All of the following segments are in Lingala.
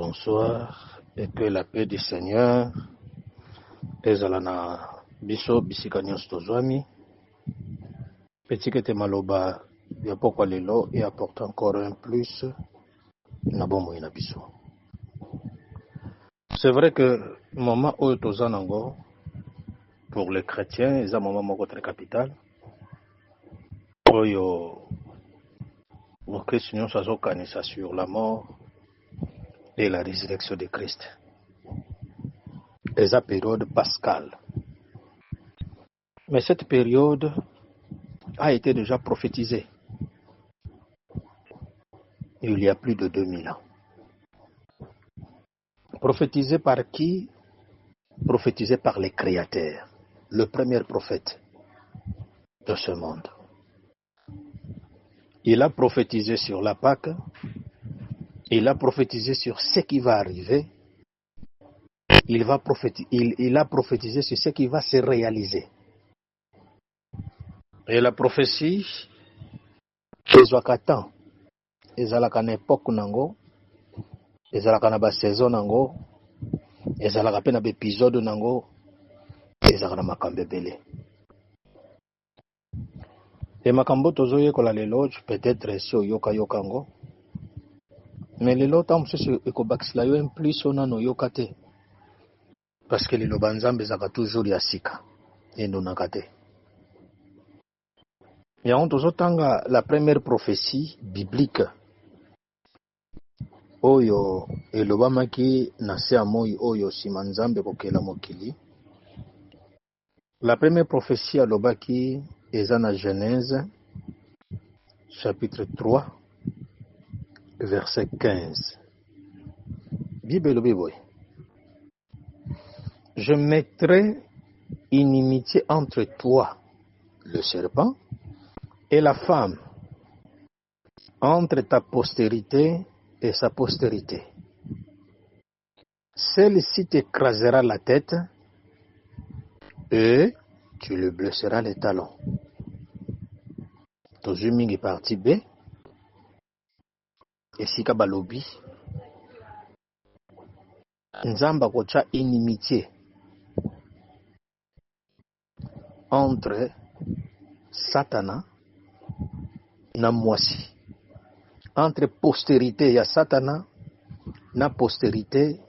Bonsoir et que la paix du Seigneur ezala na biso bisika nyonso tozwami. Petit que te maloba ya pokwa lelo et apporte encore un plus na bomoi na biso. C'est vrai que moment oyo toza nango pour les chrétiens eza moment moko très capital oyo Christ nyonso azokanisa sur la mort et la résurrection de Christ. Eza période pascale. Mais cette période a été déjà prophétisée il y a plus de 2000 ans. Prophétisée par qui? Prophétisée par les créateurs, le premier prophète de ce monde. Il a prophétisé sur la Pâque, il a prophétisé sur ce qui va arriver, il a prophétisé sur ce qui va se réaliser. Et la prophétie, ezwaka temps, ezalaka na époque nango, ezalaka na ba saison nango, ezalaka pe na ba épisode nango, ezalaka na makambo ebele. Et makambo tozoyekola lelo peut-être si oyoka yango, mais lelo ta mosusu ekobakisela yo implice onano yoka te, parce que liloba nzambe ezalaka toujours ya sika endonaka te. Yango tozotanga la première prophétie biblique oyo elobamaki na se ya moi oyo nsima nzambe kokela mokili. La première prophétie alobaki eza na Genèse chapitre 3 verset 15. Bible elobi boye: je mettrai inimitié entre toi, le serpent, et la femme, entre ta postérité et sa postérité. Celle-ci t'écrasera la tête et tu le blesseras les talons. Tozumingi partie B. Esika balobi nzamba kocha inimitié entre Satana na mwasi, entre postérité ya Satana na postérité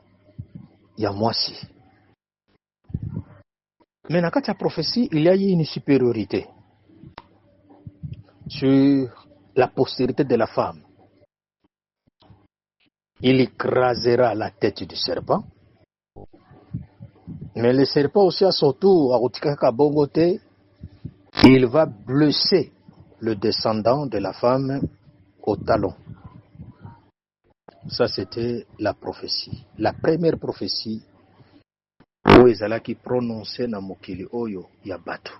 ya mwasi. Mais na kati ya prophétie, il y a eu une supériorité sur la postérité de la femme. Il écrasera la tête du serpent. Mais le serpent aussi à son tour, il va blesser le descendant de la femme au talon. Ça, c'était la prophétie. La première prophétie où ezala qui prononçait na mokili oyo ya bato.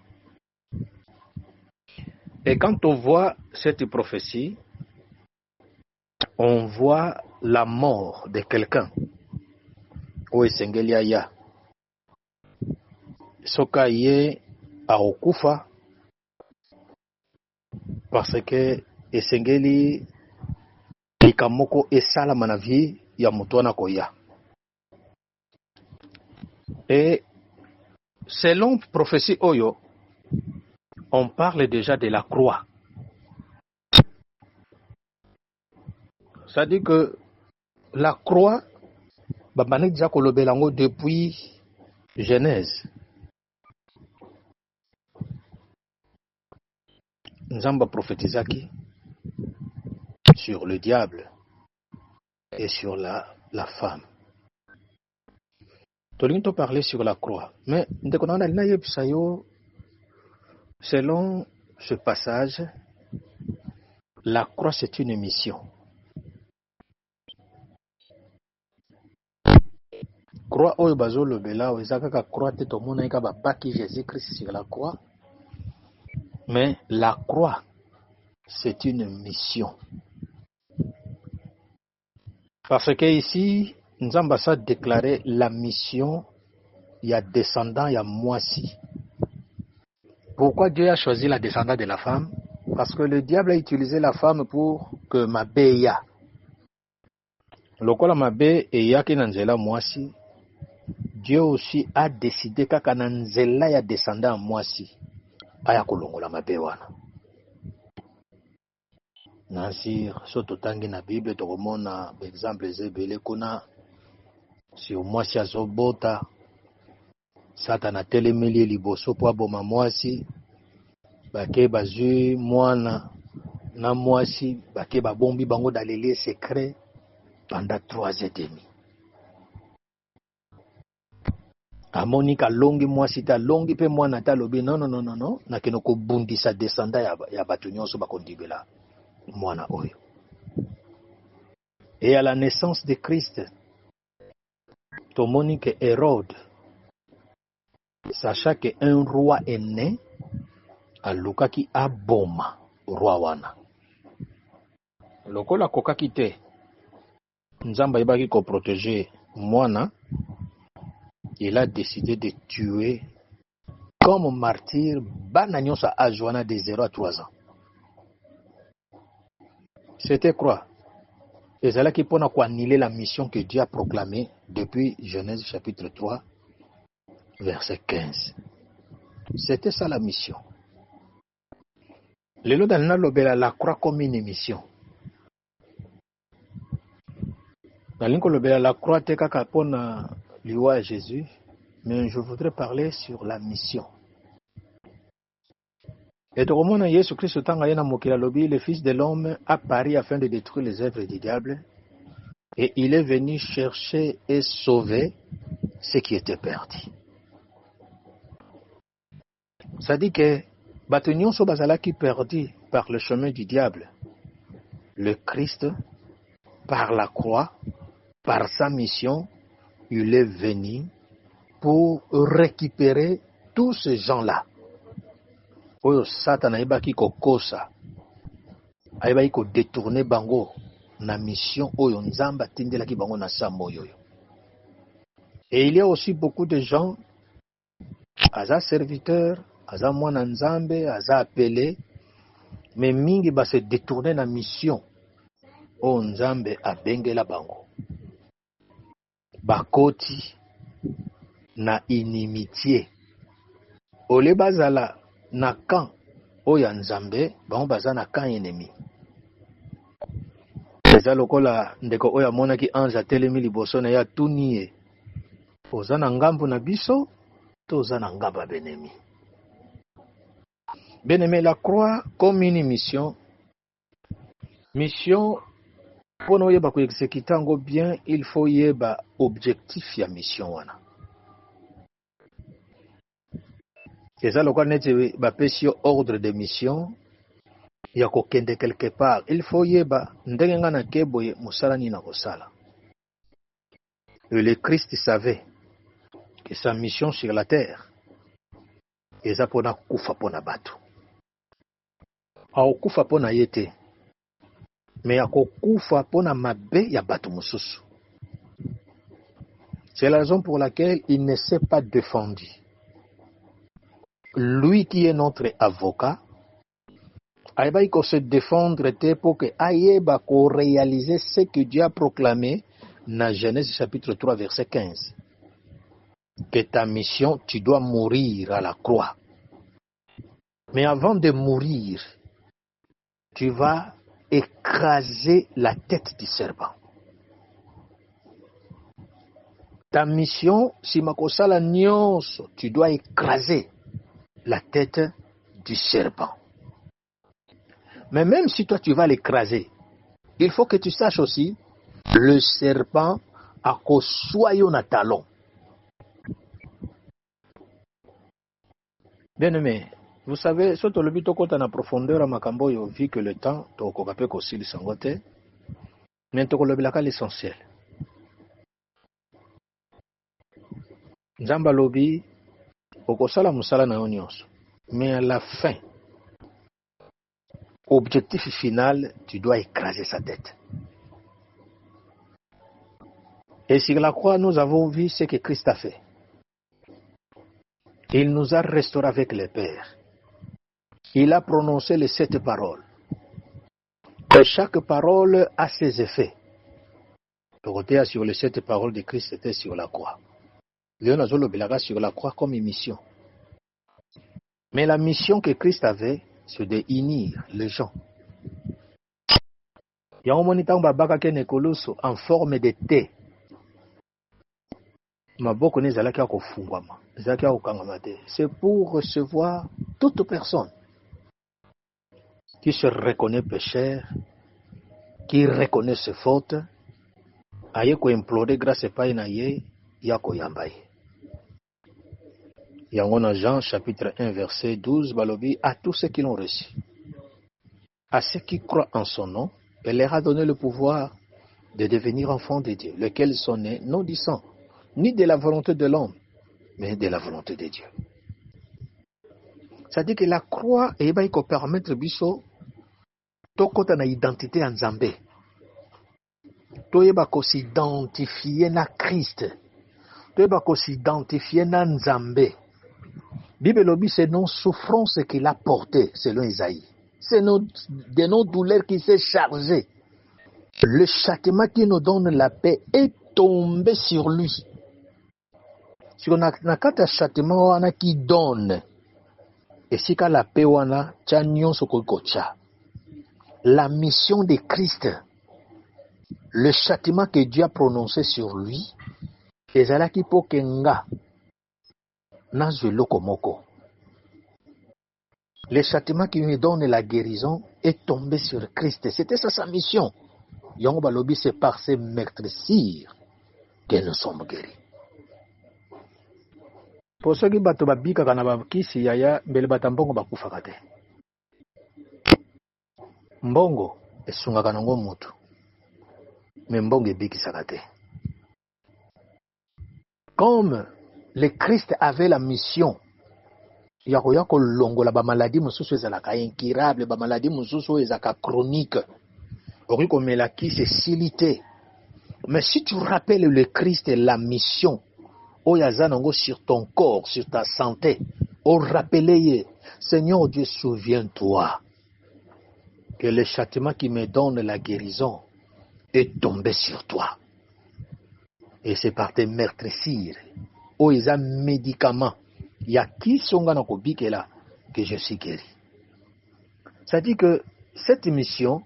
Et quand on voit cette prophétie, on voit la mort de quelqu'un. O esengeli aya. Soka ye aokufa parce que esengeli likamoko esalama na vie ya mutu wana koya. Et selon prophétie oyo, on parle déjà de la croix. Ça dit que la croix, babane déjà kolobelango depuis Genèse. Nzamba prophétisaki sur le diable et sur la femme. Tolinto parlait sur la croix. Mais selon ce passage, la croix c'est une mission. Croix oyo bazolo bela ezaka ka croix te to mona ka babaki Jésus-Christ sur la croix. Mais la croix c'est une mission. Parce que ici Nzamba sa déclaré la mission il y a descendant il y a moisi. Pourquoi Dieu a choisi la descendante de la femme? Parce que le diable a utilisé la femme pour que Mabéya Lokola mabe eyaki na nzela mwasi, Dieu aussi a décidé kaka na nzela ya descendant mwasi aya kolongola mabe wana. Nansi so totangi na Bible tokomona exemple ezebele kuna si mwasi azobota Satana telemeli liboso po aboma mwasi, bake bazwi mwana na mwasi bake babombi bango daleli secret pendant 3 ans et demi. Amoni kalongi mwasi ta longi pe mwana ta lobi non nakeno kobundisa descendant ya bato nyonso bakondibela mwana oyo. Et à la naissance de Christ, tomoni que Hérode, sachant qu'un roi est né, alukaki aboma roi wana. Lokola kokaki te, Nzamba yebaki ko protéger mwana, il a décidé de tuer comme martyr bana nyonso âge wana de 0 à 3 ans. C'était quoi? Ezalaki pona ko annuler la mission que Dieu a proclamée depuis Genèse chapitre 3 verset 15. C'était ça la mission. Lelo dalina lobela la croix comme une mission. Nalinko lobela la croix te kaka pona liwa Jésus, mais je voudrais parler sur la mission. Et tokomona Yesu Christ tanga yena mokila lobi, le Fils de l'homme a paru afin de détruire les œuvres du diable, et il est venu chercher et sauver ce qui était perdu. Ça dit que bato nyonso bazalaki perdu par le chemin du diable. Le Christ, par la croix, par sa mission, il est venu pour récupérer tous ces gens-là. Oyo Satan ayebaki kokosa, ayebaki ko détourner bango na mission oyo Nzamba tindelaki bango na sambo yoyo. Et il y a aussi beaucoup de gens, aza serviteurs, aza mwana Nzambe, aza appelé, mais mingi ba se détourner na mission oyo Nzambe abengela bango. Bakoti na inimitié. Ole bazala na camp oya Nzambe, bango baza na camp ennemi. Eza lokola ndeko oya monaki ange atelemi liboso na ya tunie. Oza na ngambu na biso, to oza na ngambu ya benemi. Bien-aimé, la croix comme une mission. Mission, pour nous yeba ko exécuter ngo bien, il faut yeba objectif ya mission wana. Eza lokola neti bapesi yo ordre de mission ya kokende quelque part. Il faut yeba ndenge nga na keboye musala ni na kosala. Et le Christ savait que sa mission sur la terre eza pona kufa pona bato. Akufa pona yete, mais akokufa pona mabe ya bato mususu. C'est la raison pour laquelle il ne s'est pas défendu. Lui qui est notre avocat, il faut se défendre pour que ayeba ko réaliser ce que Dieu a proclamé dans Genèse chapitre 3 verset 15. Que ta mission, tu dois mourir à la croix. Mais avant de mourir, tu vas écraser la tête du serpent. Ta mission, si makosala nyonso, tu dois écraser la tête du serpent. Mais même si toi tu vas l'écraser, il faut que tu saches aussi, le serpent a kosoyo na talon. Bien-aimé, vous savez, surtout le but au na profondeur à makambo yo vu que le temps to kokape ko sili sangote, mais to ko lobelaka l'essentiel. Nzamba lobi okosala musala na yo nyonso, mais à la fin, objectif final, tu dois écraser sa tête. Et sur la croix, nous avons vu ce que Christ a fait. Il nous a restaurés avec le Père. Il a prononcé les 7 paroles. Et chaque parole a ses effets. Dorothée sur les 7 paroles de Christ était sur la croix. Léon Azolo Belaga sur la croix comme une mission. Mais la mission que Christ avait, c'est de unir les gens. Il y a un moniteur en forme de thé. C'est pour recevoir toute personne qui se reconnaît pécheur, qui reconnaît ses fautes, aye ko implorer grâce pa na ye ya ko yamba ye. Yango na Jean chapitre 1 verset 12 balobi à tous ceux qui l'ont reçu, à ceux qui croient en son nom, il leur a donné le pouvoir de devenir enfants de Dieu, lesquels sont nés non du sang, ni de la volonté de l'homme, mais de la volonté de Dieu. C'est-à-dire que la croix va permettre biso tokota na identité en Nzambe. Toyeba ko s'identifier na Christ. Toyeba ko s'identifier na Nzambe. Bible lobi c'est nos souffrances qu'il a portées selon Isaïe. C'est de nos douleurs qui s'est chargé. Le châtiment qui nous donne la paix est tombé sur lui. Si on a un châtiment wana qui donne, et si la paix wana chanyon sokokocha. La mission de Christ, le châtiment que Dieu a prononcé sur lui, ezalaki po kenga na zweloko moko. Le châtiment qui lui donne la guérison est tombé sur Christ. C'était ça sa mission. Yango balobi c'est par ses meurtrissures que nous sommes guéris. Pour ceux qui bato babika kana bakisi yaya mbele batambongo bakufaka te. Mbongo esungaka nango mutu. Mais mbongo ebikisaka te. Comme le Christ avait la mission ya koya kolongola ba maladie mususu ezalaka incurable, ba maladie mususu ezalaka chronique. Ori komela ki c'est silité. Mais si tu rappelles le Christ et la mission oyazanango sur ton corps, sur ta santé, au rappeler, Seigneur Dieu, souviens-toi que le châtiment qui me donne la guérison est tombé sur toi. Et c'est par tes meurtrissures, oyeza médicaments, ya qui songa na kobike là que je suis guéri. Ça dit que cette mission,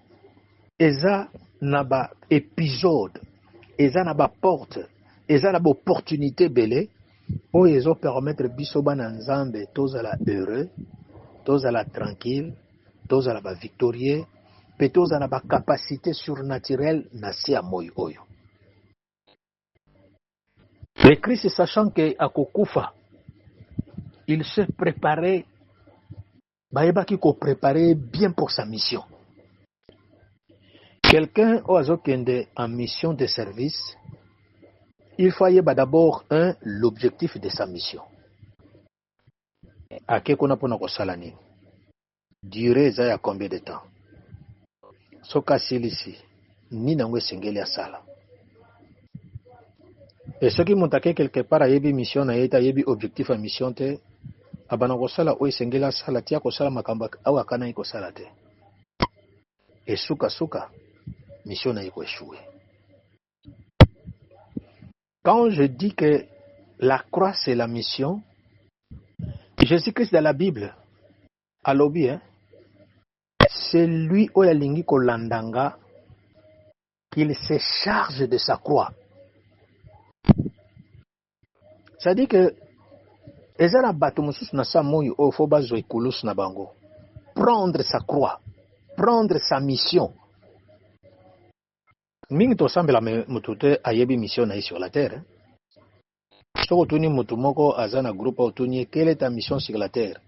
eza naba épisode, eza naba porte, eza naba opportunité belé, o ezo permettre biso bana nzambe tozala heureux, tozala tranquille, tozala ba victorieux, pe tozala ba capacité surnaturelle na si ya moyo oyo. Le Christ, sachant que akokufa, il s'est préparé, baebaki ko préparé bien pour sa mission. Quelqu'un ozokende en mission de service, il faut y d'abord l'objectif de sa mission. Ake kona pona ko sala nini? Durée za ya combien de temps? Soka silisi ni nangwe sengeli ya sala. Et ce qui montake quelque part ayebi mission na yeta ayebi objectif à mission te abana ko sala o sengeli ya sala tia ko sala makamba awa kana iko sala te. Et suka mission na iko échoué. Quand je dis que la croix c'est la mission, Jésus-Christ dans la Bible, à l'obi, c'est lui oyalingi kolandanga qu'il se charge de sa croix. C'est-à-dire que ezala bato mususu na sa moyo o fo bazo ikulus na bango. Prendre sa croix, prendre sa mission. Mingi to sambela mutute ayebi mission na sur la terre. Soko tuni mutu moko azana groupe otuni quelle est ta mission sur la terre?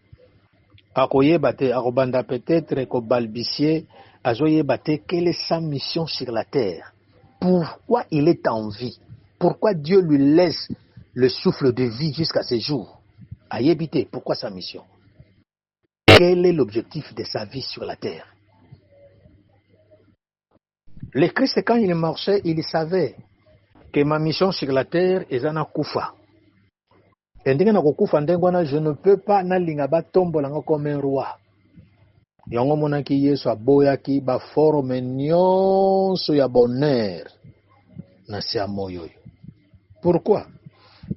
Akoyeba te akobanda peut-être ko balbutier azoyeba te quelle est sa mission sur la terre? Pourquoi il est en vie? Pourquoi Dieu lui laisse le souffle de vie jusqu'à ce jour? Ayebite, pourquoi sa mission? Quel est l'objectif de sa vie sur la terre? Le Christ, quand il marchait, il savait que ma mission sur la terre est un kufa. Et je ne peux pas n'alingaba tombolanga comme un roi. Yango monaki yeso aboyaki ba forme nyonso ya bonheur na se moyo. Pourquoi?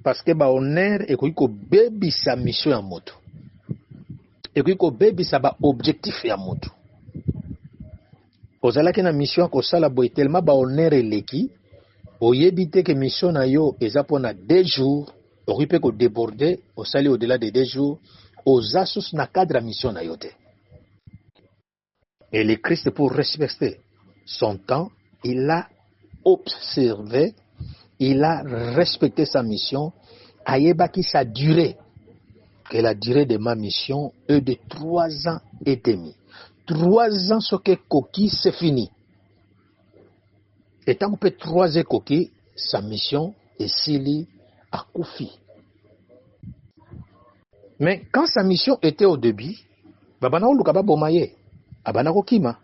Parce que ba honneur ekoki ko bebi sa mission ya moto. Ekoki ko bebi sa ba objectif ya moto. Ozalaki na mission ko sala boy tellement ba honneur eleki, oyebi te que mission na yo eza pona 2 jours, okipe ko déborder, osali au-delà de 2 jours, ozasus na cadre mission na yo te. Et le Christ, pour respecter son temps, il a observé, il a respecté sa mission, ayebaki sa durée, que la durée de ma mission est de 3 ans et demi. 3 ans, ce que Koki, c'est fini. Et tant qu'on peut 3 ans Koki, sa mission est sili à Koufi. Mais quand sa mission était au début, babana olukaba bomaye, abana kokima.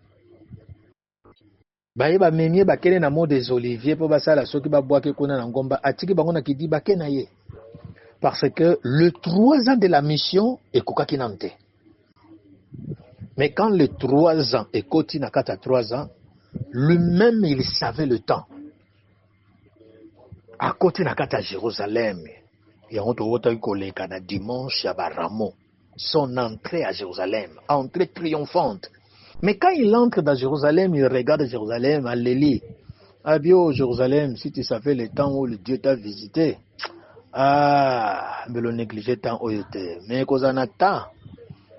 Baye ba memie ba kene na mot des oliviers pour basala soki ba boake kuna na ngomba atiki bango na kidi ba kena ye. Parce que le 3 ans de la mission est kokaki nante. Mais quand les 3 ans est koti na kata 3 ans, lui-même il savait le temps. À côté na kata Jérusalem, il y a un koleka na dimanche à Baramo. Son entrée à Jérusalem, entrée triomphante. Mais quand il entre dans Jérusalem, il regarde Jérusalem, Alléluia. Abio Jérusalem, si tu savais le temps où le Dieu t'a visité, mais le négligé temps où il était. Mais cause en temps,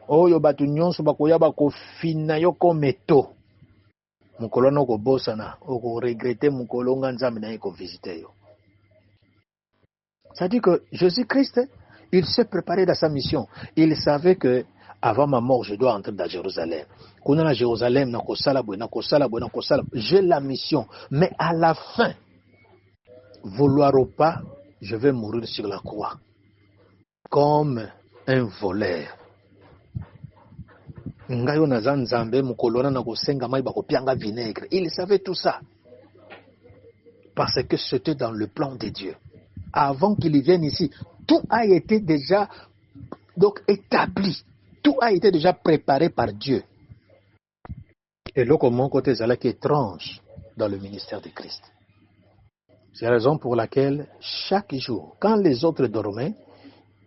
oyo batu nyonso bakoya bakofina yo kometo. Mukolo no ko bosana, oko regretter mukolo nga nzambe na ko visiter yo. Ça dit que Jésus-Christ, il s'est préparé dans sa mission. Il savait que avant ma mort, je dois entrer dans Jérusalem. Quand on est à Jérusalem, j'ai la mission. Mais à la fin, vouloir ou pas, je vais mourir sur la croix. Comme un voleur. Il savait tout ça. Parce que c'était dans le plan de Dieu. Avant qu'il vienne ici, tout a été déjà donc établi. Tout a été déjà préparé par Dieu. Et là, comme mon côté, c'est là qui est étrange dans le ministère de Christ. C'est la raison pour laquelle, chaque jour, quand les autres dormaient,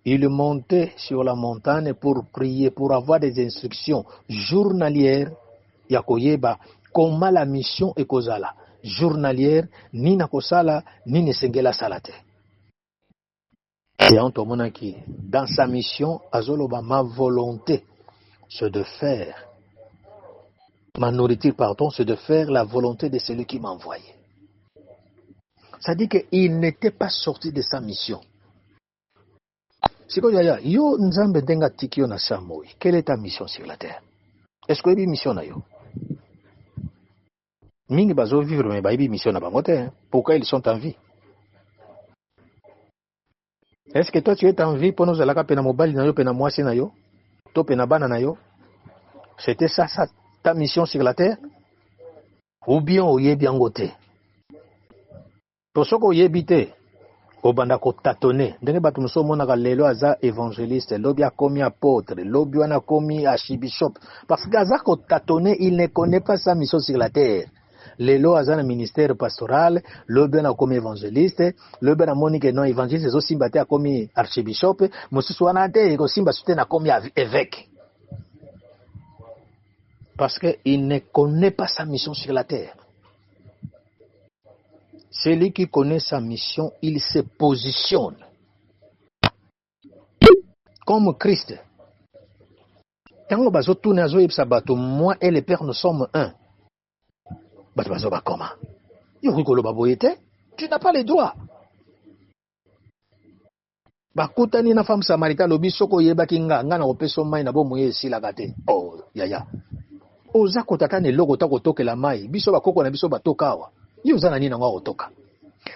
il montait sur la montagne pour prier, pour avoir des instructions journalières. Yakoyeba, comment la mission est kozala. Journalière, ni nakosala, ni nesengela salate. Et en qui, dans sa mission, azoloba, ma volonté, c'est de faire, ma nourriture, pardon, c'est de faire la volonté de celui qui m'a envoyé. Ça dit qu'il n'était pas sorti de sa mission. Yo nzambe denga tikio na samoi. Quelle est ta mission sur la terre? Est-ce que tu as une mission na yo? Mingi bazo vivre mais ba une mission na bangote. Pourquoi ils sont en vie? Est-ce que toi tu es en vie pour nous alaka pena mobile na yo pena mwasi na yo? To pena bana na yo? C'était ça ta mission sur la terre? Ou bien oyebi angote? Pour ce que oyebi te, obanda ko tatone. Ndenge batu muso monaka lelo aza évangéliste, lobi akomi apôtre, lobi wana komi archibishop. Parce que aza ko tatone, il ne connaît pas sa mission sur la terre. Lelo aza na ministère pastoral, lobi wana komi évangéliste, lobi wana monique non évangéliste zo simba te akomi archibishop, mususu wana te ko simba sute na komi évêque. Parce que il ne connaît pas sa mission sur la terre. Celui qui connaît sa mission, il se positionne comme Christ. Moi et le Père, nous sommes un. Tu n'as pas les droits. Bakutani na femme samaritaine lobi soko yebaki nga na opeso mai na bomo esila kate. Oh yaya. Oza kotata ne logo ta kotokela mai biso bakoko na biso batokawa.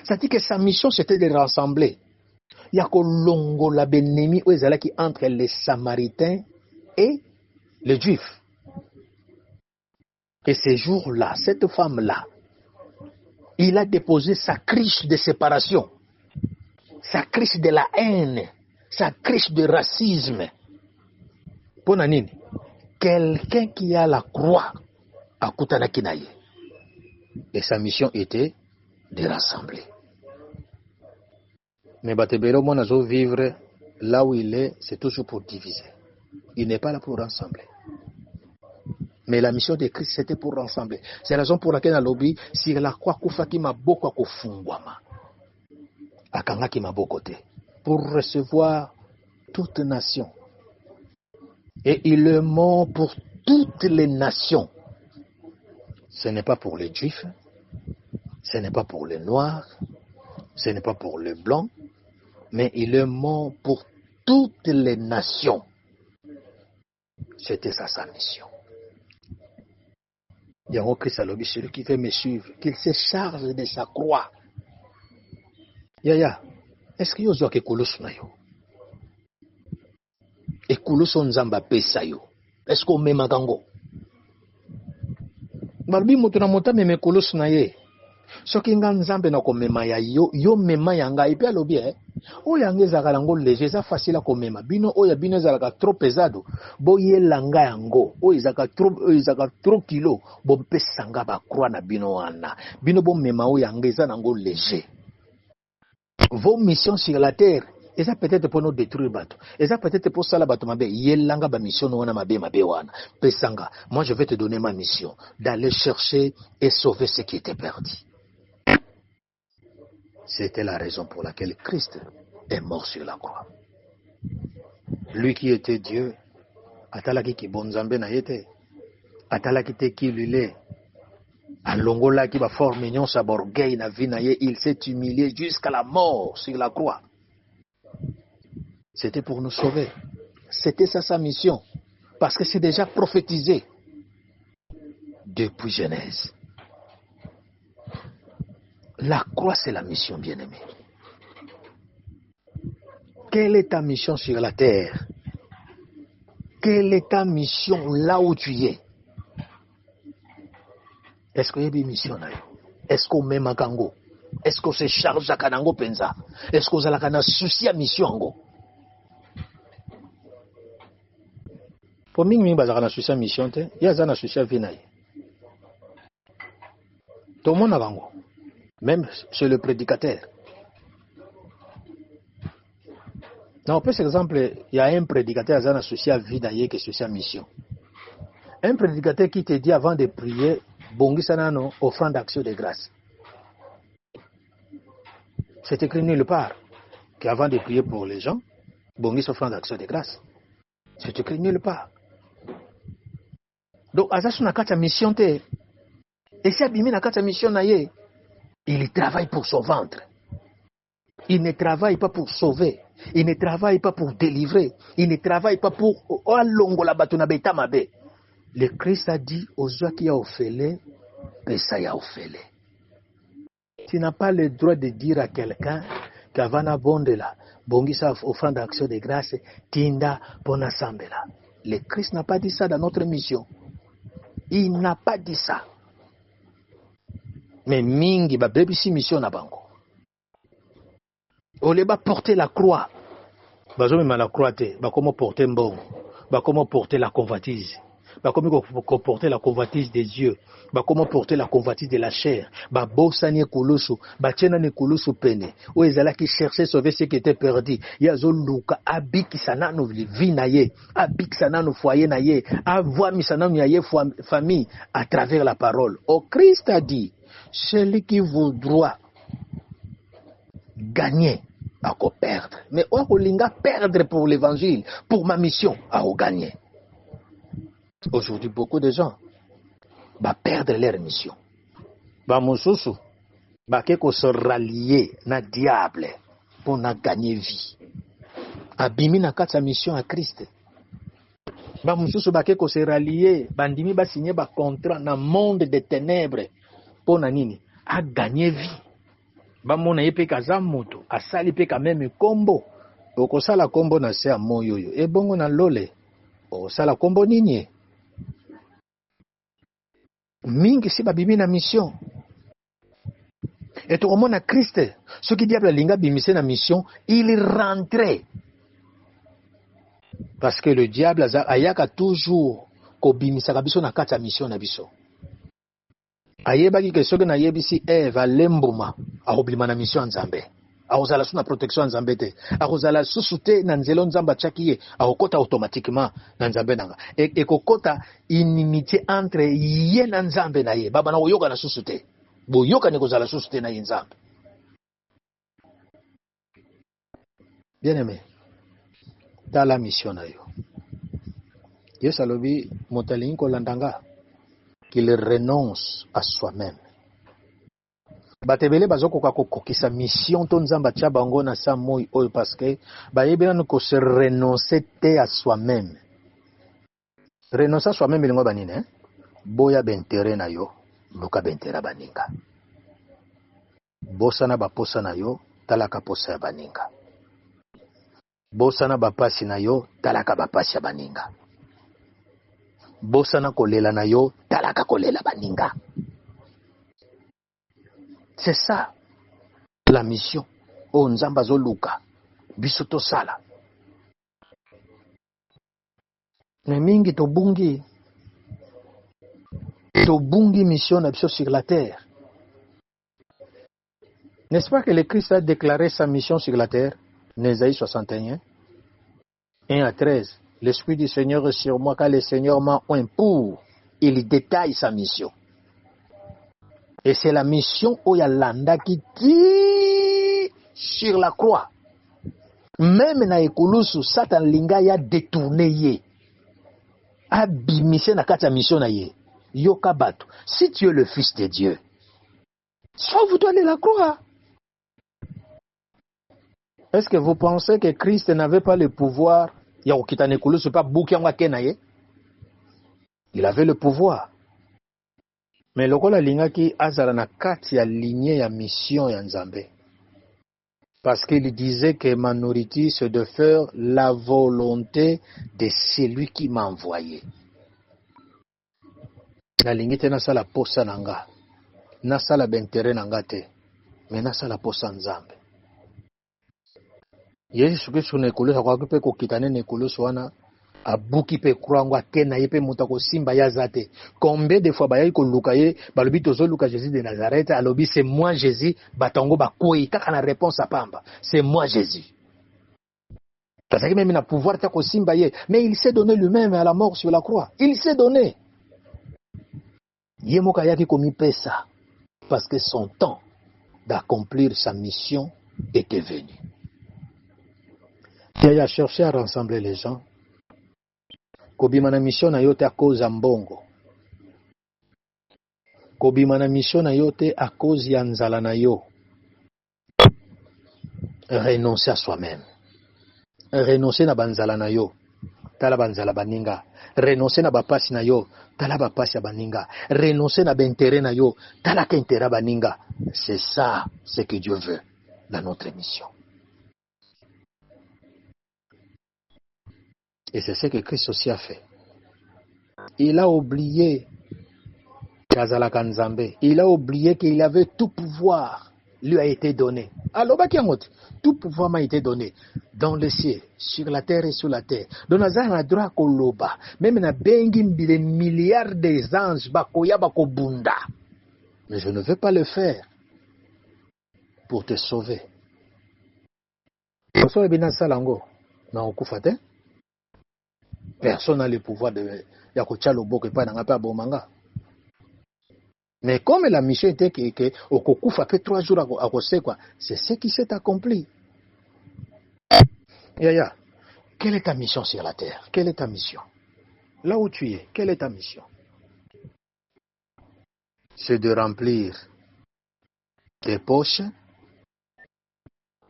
Ça dit que sa mission c'était de rassembler. Il y a kolongo la benemi où ezala qui entre les Samaritains et les Juifs. Et ces jours-là, cette femme-là, il a déposé sa cruche de séparation, sa cruche de la haine, sa cruche de racisme. Pour nanini, quelqu'un qui a la croix à Kutanakinaye. Et sa mission était de rassembler. Mais Batebelo Monazo vivre là où il est, c'est toujours pour diviser. Il n'est pas là pour rassembler. Mais la mission de Christ, c'était pour rassembler. C'est la raison pour laquelle, à l'obéi, si la croix Koufaki m'a beaucoup à Koufungwama, à Kangaki m'a beaucoup côté, pour recevoir toute nation. Et il le ment pour toutes les nations. Ce n'est pas pour les Juifs, ce n'est pas pour les Noirs, ce n'est pas pour les Blancs, mais il le ment pour toutes les nations. C'était ça sa mission. Il y a un Christ à l'obéi, celui qui veut me suivre, qu'il se charge de sa croix. Yaya, est-ce qu'il y a un Koulos na yo? Et Koulos on zamba pesa yo? Est-ce qu'on met magango? Malbi mutuna mota meme Koulos na ye. Soki nga nzambe na komema ya yo mema ya ngai pe alobi oyo yango ezalaka nango léger, eza facile à komema. Bino oyo bino ezalaka trop pesado, boyelanga yango oyo ezalaka trop kilo, bopesanga bakroa na bino wana. Bino bomema oyo yango eza nango léger. Vos missions sur la terre, eza peut-être pour nous détruire bato, eza peut-être pour sala bato mabe, yelanga ba mission wana mabe wana. Pesanga, moi je vais te donner ma mission, d'aller chercher et sauver ce qui était perdu. C'était la raison pour laquelle Christ est mort sur la croix. Lui qui était Dieu, atalaki ki bonzambe na yete, atalaki te ki lule, alongola ki ba forme nyon sa borgei na vie na ye, il s'est humilié jusqu'à la mort sur la croix. C'était pour nous sauver. C'était ça sa mission. Parce que c'est déjà prophétisé depuis Genèse. La croix, c'est la mission, bien-aimée. Quelle est ta mission sur la terre? Quelle est ta mission là où tu es? Est-ce qu'il y a une mission là? Est-ce qu'on met ma kango? Est-ce qu'on se charge à kanango penza? Est-ce qu'on a la souci à mission ango? Pour moi, il y a une souci à mission, il y a une souci à vie. Tout le monde a kango. Même chez le prédicateur. Non, par exemple, il y a un prédicateur qui est associé à vie d'ailleurs qui est associé à mission. Un prédicateur qui te dit avant de prier, bongi sanano, offrande d'action de grâce. C'est écrit nulle part qu'avant de prier pour les gens, bongi offrande d'action de grâce. C'est écrit nulle part. Donc, Azasu na kata mission te. Et si abimi na kata mission na ye, il travaille pour son ventre. Il ne travaille pas pour sauver. Il ne travaille pas pour délivrer. Il ne travaille pas pour... Le Christ a dit aux gens qui ont offert, ça y a offert. Tu n'as pas le droit de dire à quelqu'un qu'avant la bonde là, bongisa offrande d'action de grâce, tinda pona sambela. Le Christ n'a pas dit ça dans notre mission. Il n'a pas dit ça. Mais mingi ba bebi si mission na bango. Ole ba porter la croix. Bazo mema la croix te, ba comment porter mbongo, ba comment porter la convoitise. Ba comment porter la convoitise des yeux, ba comment porter la convoitise de la chair, ba bosani kulusu, ba tchena ne kulusu pene. O ezala ki chercher sauver ce qui était perdu. Yazo luka abiki sana no vie na ye, abiki sana no foyer na ye, avoir mi sana no ye famille à travers la parole. O Christ a dit, celui qui voudra gagner à perdre. Mais on va perdre pour l'évangile, pour ma mission, à gagner. Aujourd'hui, beaucoup de gens vont perdre leur mission. Bamususu, bakeko se rallier na diable pour na gagner vie. Abimi na kata mission à Christ. Bamususu bakeko se rallier, bandimi ba signer ba contrat na monde des ténèbres pour na nini? À gagner vie. Bamona yepe kaza moto asali pe kameme kombo okosala kombo na se moyo yo ebongo na lole osala kombo nini mingi si babimi na mission et tout monde na Christ ce qui diable linga bimise na mission il rentrait parce que le diable ayaka toujours ko bimisa biso na kata mission na biso ayebaki ke soki nayebisi Eve alembuma akobima na mission ya Nzambe, akozala su na protection ya Nzambe te, akozala susu te na nzela Nzambe atiaki ye, akokota automatiquement na Nzambe nanga, ekokota inimitié entre ye na Nzambe na ye, baba na koyoka na susu te, boyokani kozala susu te na ye Nzambe. Bien aimé, dans la mission na yo Yesu alobi moto alingi kolanda nga qu'il renonce à soi-même. Bato ebele bazokoka kokokisa mission to Nzambe atia bango na sa moi oyo parce que bayebi nanu ko se renoncer te à soi-même. Renoncer à soi-même elingo banini boya bentere na yo luka bentera baninga, bosana baposa na yo talaka posa ya baninga, bosana bapasi na yo talaka bapasi ya baninga, bosana kolela na yo talaka kolela baninga. C'est ça la mission o Nzambe azoluka biso tosala. Mais mingi tobungi mission na biso sur la terre. N'est-ce pas que le Christ a déclaré sa mission sur la terre? Ésaïe 61, 1 à 13. L'Esprit du Seigneur est sur moi car le Seigneur m'a oint pour. Il détaille sa mission. Et c'est la mission Oyalanda qui tire sur la croix. Même na ekulusu Satan linga ya détourné ye. Abimise na kati ya mission na ye. Yoka bato. Si tu es le fils de Dieu, sauve-toi de la croix. Est-ce que vous pensez que Christ n'avait pas le pouvoir? Ya okita na ekulusu pa buki yango akena ye. Il avait le pouvoir. Mais lokola lingaki azala na kati ya lignée ya mission ya Nzambe. Parce qu'il disait que ma nourriture c'est de faire la volonté de celui qui m'a envoyé. Na lingi te nasala posa nanga. Nasala bentere nanga te. Mais nasala posa Nzambe. Yesu Kristo na ekulusu kwa pe kokitane na ekulusu wana abuki pe krango akena ye pe muta ko simba ya zate. Combien de fois bayi ko luka ye balobi tozo luka Jésus de Nazareth alobi c'est moi Jésus batango bakoi kaka na réponse à pamba c'est moi Jésus. Parce que même na pouvoir ta ko simba ye mais il s'est donné lui-même à la mort sur la croix. Il s'est donné. Ye moka yaki komi pesa parce que son temps d'accomplir sa mission était venu. Il a cherché à rassembler les gens. Kobima na mission na yote à cause ya mbongo. Kobima na mission na yote à cause ya nzala na yo. Renoncer à soi-même. Renoncer na banzala na yo. Tala banzala baninga. Renoncer na bapasi na yo. Tala bapasi ya baninga. Renoncer na bentere na yo. Tala kentera baninga. C'est ça ce que Dieu veut dans notre mission. Et c'est ce que Christ aussi a fait. Il a oublié Kazalaka Nzambe. Il a oublié qu'il avait tout pouvoir lui a été donné. Alors, tout pouvoir m'a été donné dans le ciel, sur la terre et sur la terre. Donc, Nazar a droit koloba. Même na bengi des milliards des anges bakoya bakobunda. Mais je ne veux pas le faire pour te sauver. Personne n'a le pouvoir de Yakochalobo et pas dans la bomanga. Mais comme la mission était que Okokufa fait 3 jours à Kosekwa, c'est ce qui s'est accompli. Yaya, quelle est ta mission sur la terre? Quelle est ta mission? Là où tu es, quelle est ta mission? C'est de remplir tes poches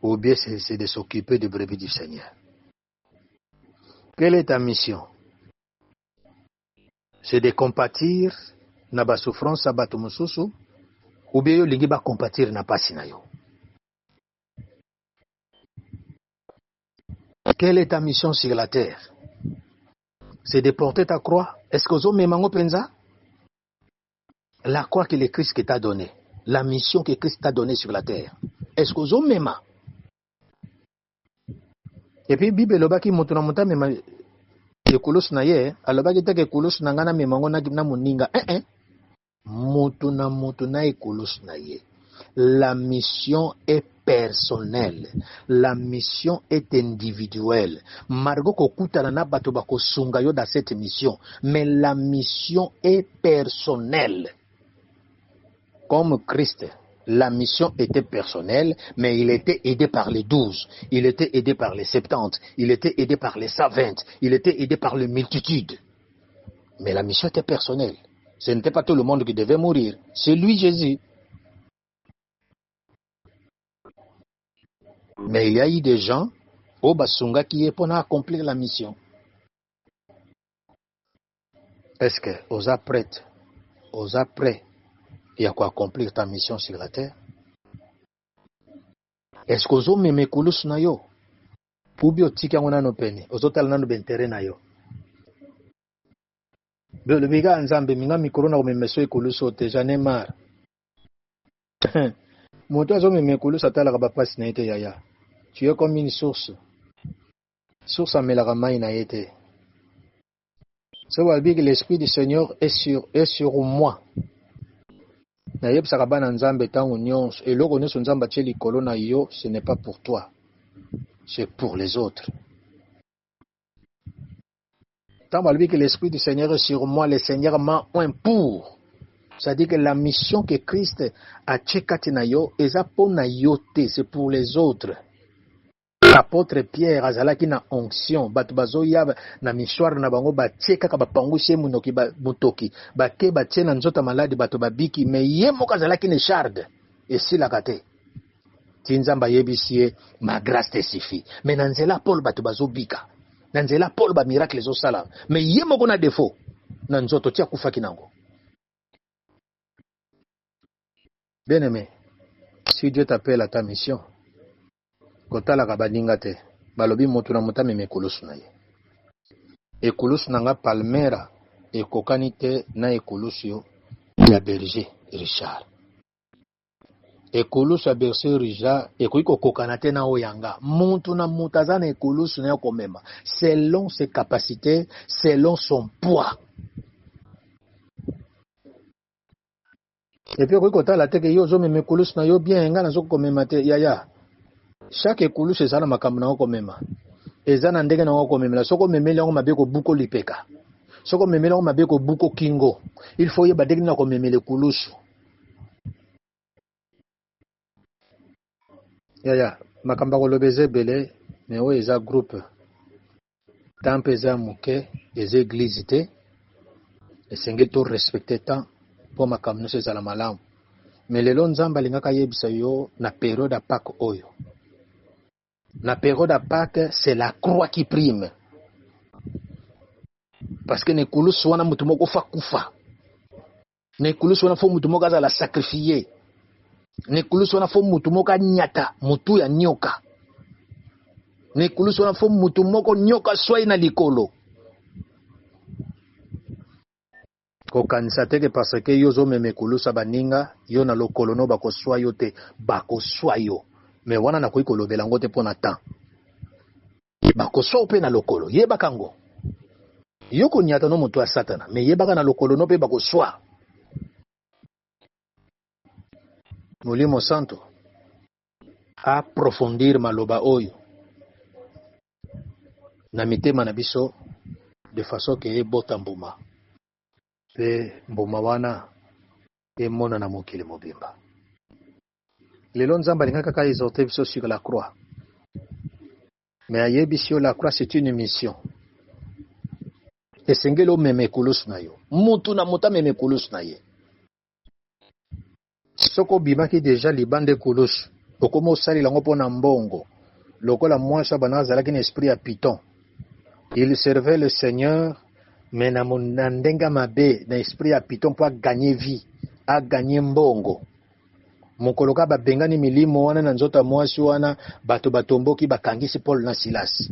ou bien c'est de s'occuper des brebis du Seigneur? Quelle est ta mission? C'est de compatir na ba souffrance à bato mususu ou bien yo lingi ba compatir na pasi na yo? Quelle est ta mission sur la terre? C'est de porter ta croix. Est-ce que vous memango penza? La croix que le Christ t'a donnée, la mission que Christ t'a donnée sur la terre. Est-ce que vous mema? Et puis Bible lobaki mutu na muta mema ekulusu na ye, alobaki take ekulusu na ngana memango na muninga. mutu na ekulusu na ye. La mission est personnelle. La mission est individuelle. Margo kokutana na bato bakosunga yo dans cette mission. Mais la mission est personnelle. Comme Christ, la mission était personnelle, mais il était aidé par les 12. Il était aidé par les 70. Il était aidé par les 120. Il était aidé par les multitudes. Mais la mission était personnelle. Ce n'était pas tout le monde qui devait mourir. C'est lui, Jésus. Mais il y a eu des gens au Basunga qui est pour accomplir la mission. Est-ce que osa prête, osa prêt et à quoi accomplir ta mission sur la terre? Est-ce que ozo meme kulus na yo? Ubi otika ngona no peni, ozo tala nano bentere na yo. Le biga nzambe minga mikoro na omemeso ekuluso te, j'en ai marre. Moto azo meme kulus atala ba pasi na ete yaya. Tu es comme une source. Source amelaka mai na ete. So walbi que l'esprit du Seigneur est sur moi. Na yebsaka bana nzambe tango nyonso eloko nyonso nzambe atie likolo na yo, ce n'est pas pour toi. C'est pour les autres. Tant walbi que l'esprit du Seigneur est sur moi, le Seigneur m'a un pour. C'est-à-dire que la mission que Christ a tchekati na yo, eza po na yo te, c'est pour les autres. L'apôtre Pierre azalaki na onction, bato bazoya na mishwar na bango batieka ka bapangushe munoki mutoki, bake batie na nzota maladi bato babiki, mais ye moko azalaki ne charde esilaka te. Ti nzambe ayebisi ye ma grâce te suffit. Mais na nzela Paul bato bazobika, na nzela Paul ba miracle ezosala, mais ye moko na défaut na nzoto tia kufaki nango. Bien aimé, si Dieu t'appelle à ta mission, kotalaka baninga te, balobi motu na muta meme ekulusu na ye. Ekulusu na nga palmera ekokani te na ekulusu yo ya berger Richard. Ekulusu ya berger Richard ekoki kokokana te na oyanga. Muntu na mutu aza na ekulusu na yo komema selon ses capacités, selon son poids. Et puis ekoki kotala te ke yo zo meme ekulusu na yo bien nga nazo komema te yaya. Chaque ekulusu ezala makambo na oko mema. Eza na ndenge na oko mema. Soko memeli yango mabe ko buko lipeka. Soko memeli yango mabe ko buko kingo. Il faut yeba ndenge na ko memeli ekulusu. Yaya, makamba ko lobeze bele, mais o eza groupe. Temple eza muke, eza église te. Esenge to respecter temps pour makambo nyonso ezala malamu. Mais lelo nzamba lingaka yebisa yo na période à Pâques oyo. La période à Pâques, c'est la croix qui prime. Parce que nekulu swana mutu moko fa kufa. Nekulu swana fo mutu moko azala sacrifier. Nekulu swana fo mutu moko nyata, mutu ya nyoka. Nekulu swana fo mutu moko nyoka swai na likolo. Kokanisa teke parce que yo zo meme kulusa baninga, yo na lokolo no bako swa yo te, bako swa yo. Mais wana na koyi kolobela ngo te pona temps. Bako swa pe na lokolo, yebaka ngo. Yoko nyata no mutu ya satana, mais yebaka na lokolo no pe bako swa. Molimo Santo approfondir maloba oyo na mitema na biso de façon que ebota mbuma. Pe mbuma wana emona na mokili mobimba. Lelo nzamba lingaka ka exhorter biso sur la croix. Mais ayebi sur la croix c'est une mission. Esengelo meme kulus na yo. Mutu na muta meme kulus na ye. Soko bimaki déjà libande kulus. Okomo sali lango pona mbongo. Lokola mwasha bana zalaki na esprit ya Python. Il servait le Seigneur mais na ndenga mabe na esprit ya Python pour gagner vie, a gagner mbongo. Mokoloka ba bengani milimo wana na nzota mwasi wana bato batomboki bakangisi Paul na Silas.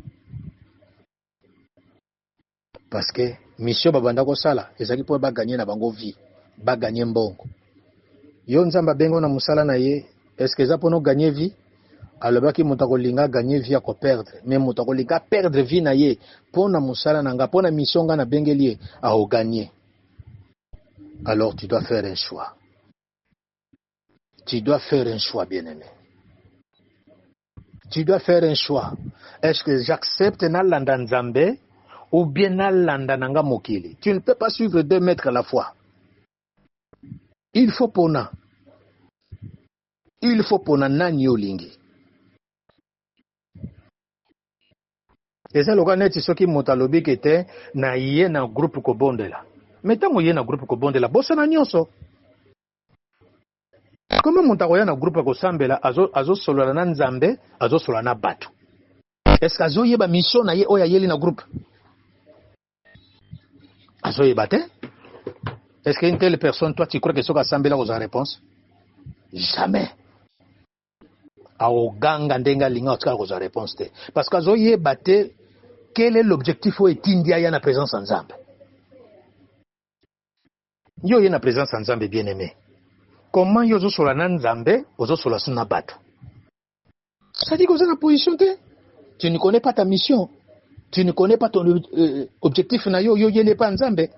Parce que mission babanda ko sala ezaki po ba gagner na bango vie, ba gagner mbongo. Yo nzamba bengo na musala na ye, est-ce que za pono gagner vie? Alobaki mutako linga gagner vie ko perdre, mais mutako linga perdre vie na ye pona musala na nga pona mission nga na bengeli a o gagner. alors tu dois faire un choix. Tu dois faire un choix, bien-aimé. Tu dois faire un choix. Est-ce que j'accepte Nalanda Nzambe ou bien Nalanda Nanga Mokili? Tu ne peux pas suivre 2 maîtres à la fois. Il faut pona. Il faut pona nani olingi. Et ça, le gars net, c'est qui motalobi qui était na yé na groupe kobondela. Mais tant que yé na groupe kobondela, bossa na nyonso. Comment montakoya na groupe kosambela azo solo na Nzambe, azo solo na batu. Est-ce que azo yeba mission na ye oya yeli na groupe? Azo yeba te? Est-ce qu'une telle personne, toi, tu crois que ce que sambela aux réponse? Jamais. Aoganga ndenga linga otka aux réponse te. Parce que azo yeba te, quel est l'objectif ou etindia ya na présence en Nzambe? Yo yé na présence en Nzambe bien aimé. Comment yo zo solo na Nzambe, ozo solo na batu? Ça dit que vous êtes en position te? Tu ne connais pas ta mission. Tu ne connais pas ton objectif na yo yele pa Nzambe.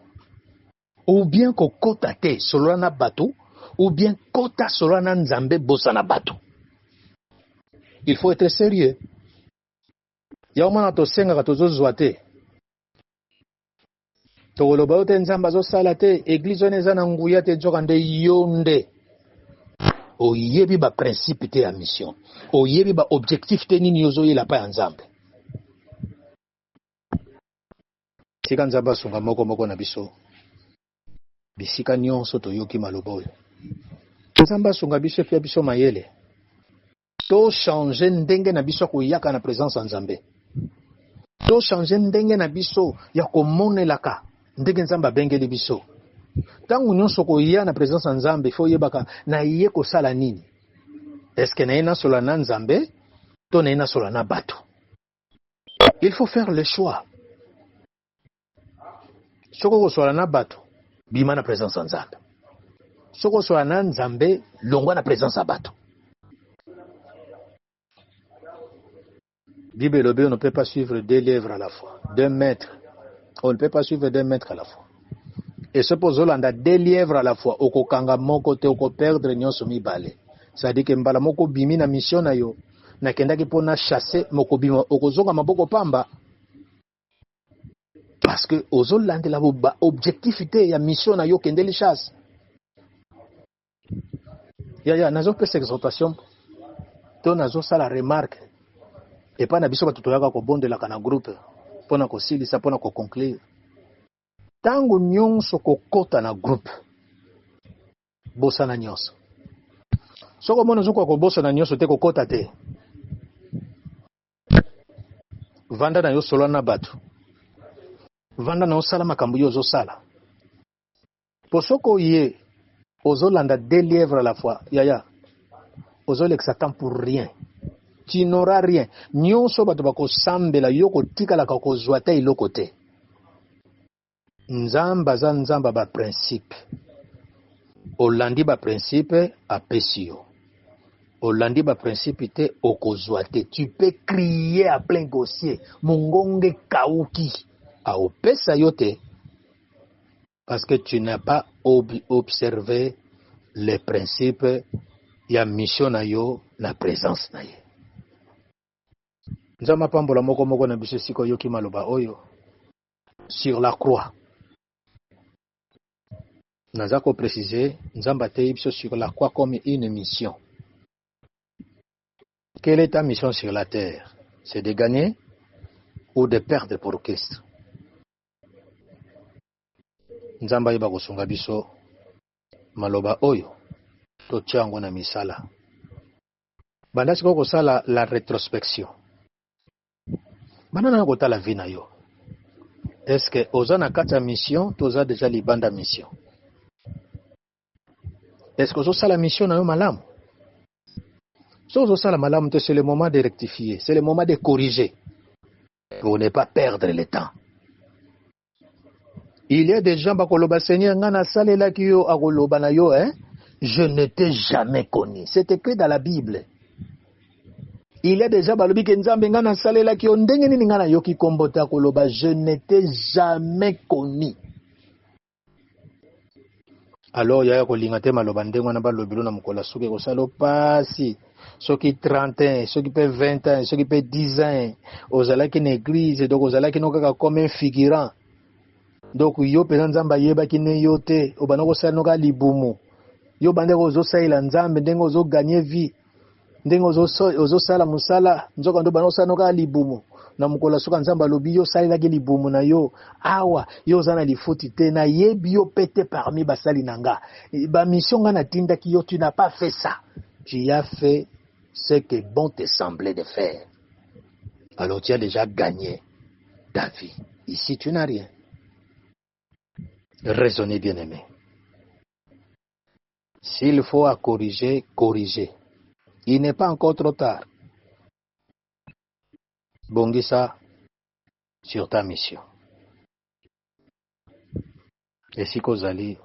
Ou bien ko kota te solo na batu, ou bien kota solo na Nzambe bossa na batu. Il faut être sérieux. Ya omana to senga ka tozo zwa te. To koloba ote Nzambe azo sala te, église one eza na nguya te joka nde yonde. Oyebi ba principe te ya mission. Oyebi ba objectif te nini yozo yela pa ya Nzambe. Tika Nzambe asunga moko na biso. Bisika nyonso toyoki maloba oyo. Nzambe asunga biso pia biso mayele. To changer ndenge na biso koyaka na présence ya Nzambe. To changer ndenge na biso ya komonelaka ndenge Nzambe abengeli biso. Tangu nyonso koya na présence ya Nzambe fo yebaka na ye kosala nini. Est-ce que na ye na solo na Nzambe to na ye na solo na bato? Il faut faire le choix. Soko kosola na bato bima na présence ya Nzambe. Soko kosola na Nzambe longwa na présence ya bato. Bible on ne peut pas suivre 2 livres à la fois, 2 maîtres. On ne peut pas suivre 2 maîtres à la fois. Et ce pozolanda 2 lièvres à la fois, okokanga moko te oko perdre nyonso mibale. Ça dit que mbala moko bimi na mission na yo, na kendaki pona chasser moko bima okozonga maboko pamba. Parce que ozolanda la ba objectivité ya mission na yo kendeli chasse. Ya nazo pesa exhortation. To nazo sala remarque. Et pas na biso ba tutoyaka ko bondelaka na groupe pona ko silisa pona ko conclure. Tango nyonso kokota na groupe bosa na nyonso. Soko mona zoko ko bosa na nyonso te kokota te. Vanda na yo solo na batu. Vanda na osala makambo yo ozosala. Posoko ye ozolanda 2 lièvres à la fois. Yaya. Ozoleksa temps pour rien. Tu n'auras rien. Nyonso bato bakosambela yo kotikala ka kozwa te iloko te. Nzamba za nzamba ba principe. Olandi ba principe apesi yo. Olandi ba principe te okozwa te. Tu peux crier à plein gossier. Mungonge kauki. A opesa yo te. Parce que tu n'as pas observé les principes ya mission na yo na présence na ye. Nzamba pambola moko na biso siko yoki maloba oyo. Sur la croix. Nazako préciser, Nzamba te biso sur la croix comme une mission. Quelle est ta mission sur la terre? C'est de gagner ou de perdre pour Christ? Nzamba yeba kosunga biso maloba oyo to tiango na misala. Banda siko kosala la rétrospection. Banda na kotala vie na yo. Est-ce que oza na kati ya mission to oza déjà libanda mission? Est-ce que ozosala mission na yo malamu? So ozosala malamu te, c'est le moment de rectifier, c'est le moment de corriger pour ne pas perdre le temps. Il y a des gens bakoloba Seigneur ngana salela ki yo akoloba na yo je ne t'ai jamais connu. C'est écrit dans la Bible. Il y a des gens balobi ke Nzambe ngana salela ki yo ndenge nini ngana yo ki kombota akoloba je ne t'ai jamais connu. Alors yaya kolinga te maloba ndenge wana balobilo na mokolo suki kosala pasi soki 30 ans soki pe 20 ans soki pe 10 ans ozalaki na église donc ozalaki no kaka comme un figurant donc yo mpenza nzambe ayebaki ne yo te obanda kosala no kaka libumu yo bande ozosalela nzambe ndenge ozoganye vie ndenge ozosala mosala nzoka ndo banda kosala no kaka libumu na mokolo suka nzambe alobi yo salelaki libumu na yo awa yo oza na lifuti te nayebi yo pe te parmi basali na nga bamission nga natindaki yo tu n'as pas fait ça tu as fait ce que bon te semblait de faire alors tu as déjà gagné ta vie ici tu n'as rien. Raisonnez bien aimé, s'il faut à corriger, corriger. Il n'est pas encore trop tard. Bongisa sur ta mission. Et si Kozali